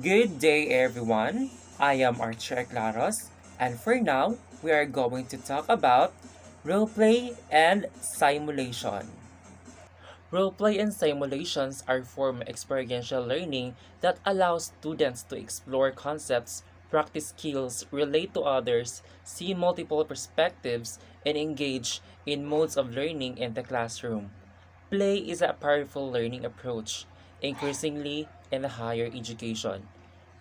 Good day, everyone. I am Archer Claros, and for now, we are going to talk about roleplay and simulation. Roleplay and simulations are form of experiential learning that allows students to explore concepts, practice skills, relate to others, see multiple perspectives, and engage in modes of learning in the classroom. Play is a powerful learning approach, increasingly in the higher education.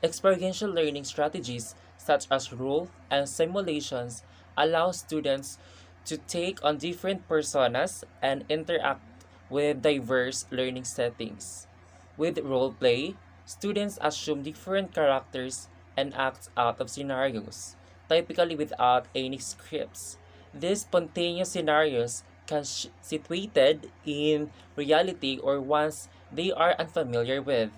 Experiential learning strategies such as role and simulations allow students to take on different personas and interact with diverse learning settings. With role play, students assume different characters and act out of scenarios, typically without any scripts. These spontaneous scenarios can situated in reality or ones they are unfamiliar with.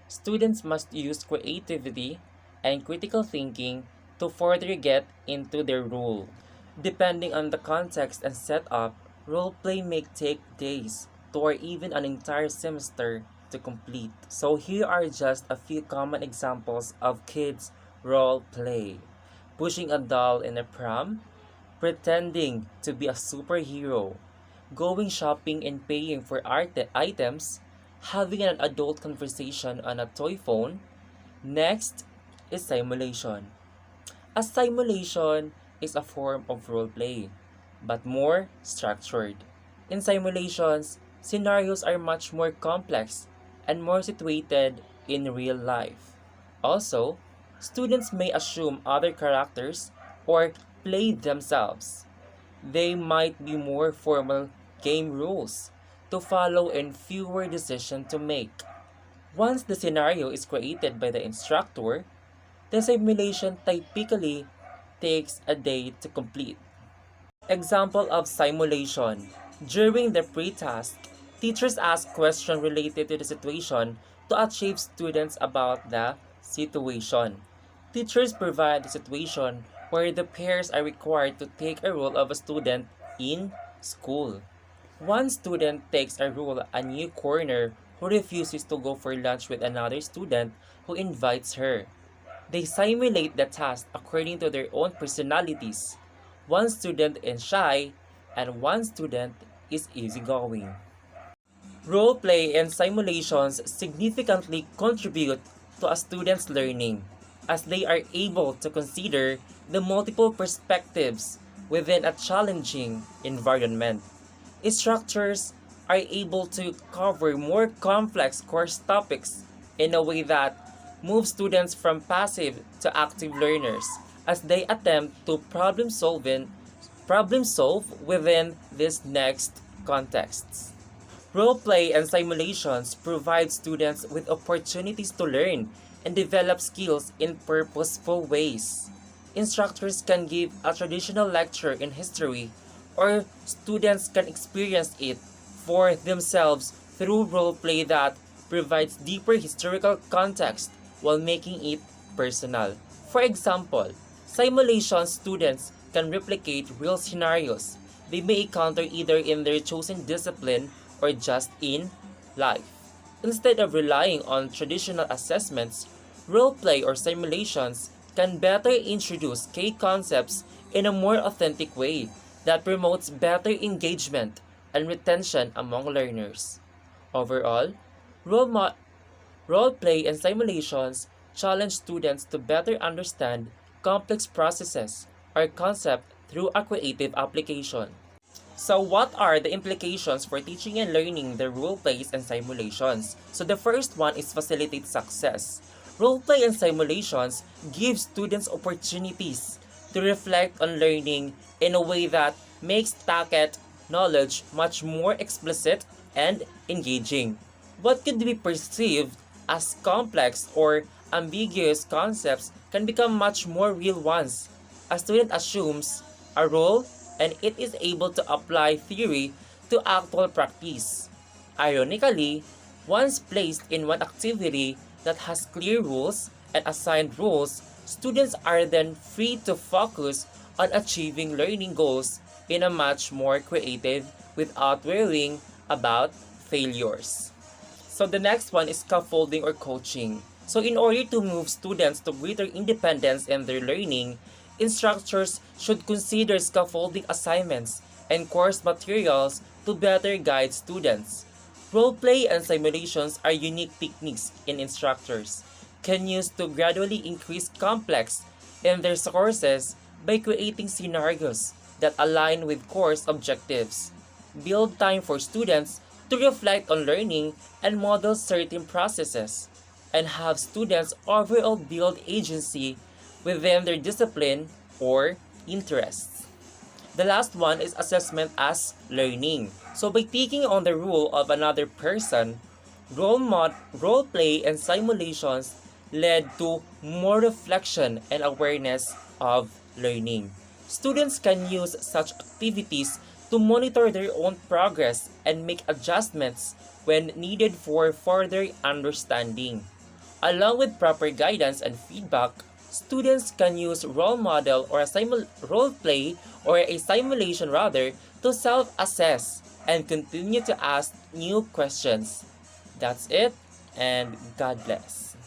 Students must use creativity and critical thinking to further get into their role. Depending on the context and setup, role play may take days to or even an entire semester to complete. So here are just a few common examples of kids role play. Pushing a doll in a pram, pretending to be a superhero, going shopping and paying for items, having an adult conversation on a toy phone. Next is simulation. A simulation is a form of role play, but more structured. In simulations, scenarios are much more complex and more situated in real life. Also, students may assume other characters or play themselves. They might be more formal game rules to follow and fewer decisions to make. Once the scenario is created by the instructor, the simulation typically takes a day to complete. Example of simulation. During the pre-task, teachers ask questions related to the situation to achieve students about the situation. Teachers provide the situation where the pairs are required to take a role of a student in school. One student takes a role a new corner who refuses to go for lunch with another student who invites her. They simulate the task according to their own personalities. One student is shy and one student is easygoing. Role play and simulations significantly contribute to a student's learning as they are able to consider the multiple perspectives within a challenging environment. Instructors are able to cover more complex course topics in a way that moves students from passive to active learners as they attempt to problem solve within these next contexts. Role-play and simulations provide students with opportunities to learn and develop skills in purposeful ways. Instructors can give a traditional lecture in history, or students can experience it for themselves through role-play that provides deeper historical context while making it personal. For example, simulation students can replicate real scenarios they may encounter either in their chosen discipline or just in life. Instead of relying on traditional assessments, role-play or simulations can better introduce key concepts in a more authentic way that promotes better engagement and retention among learners. Overall, role, mo- role play and simulations challenge students to better understand complex processes or concepts through a creative application. So what are the implications for teaching and learning the role plays and simulations? So the first one is facilitate success. Role play and simulations give students opportunities to reflect on learning in a way that makes tacit knowledge much more explicit and engaging. What could be perceived as complex or ambiguous concepts can become much more real ones. A student assumes a role and it is able to apply theory to actual practice. Ironically, once placed in one activity that has clear rules and assigned roles, students are then free to focus on achieving learning goals in a much more creative without worrying about failures. So the next one is scaffolding or coaching. So in order to move students to greater independence in their learning, instructors should consider scaffolding assignments and course materials to better guide students. Role-play and simulations are unique techniques in instructors can use to gradually increase complex in their courses by creating scenarios that align with course objectives, build time for students to reflect on learning and model certain processes, and have students overall build agency within their discipline or interests. The last one is assessment as learning. So by taking on the role of another person, role play and simulations led to more reflection and awareness of learning. Students can use such activities to monitor their own progress and make adjustments when needed for further understanding. Along with proper guidance and feedback, students can use role model or a role play or a simulation rather to self-assess and continue to ask new questions. That's it, and God bless.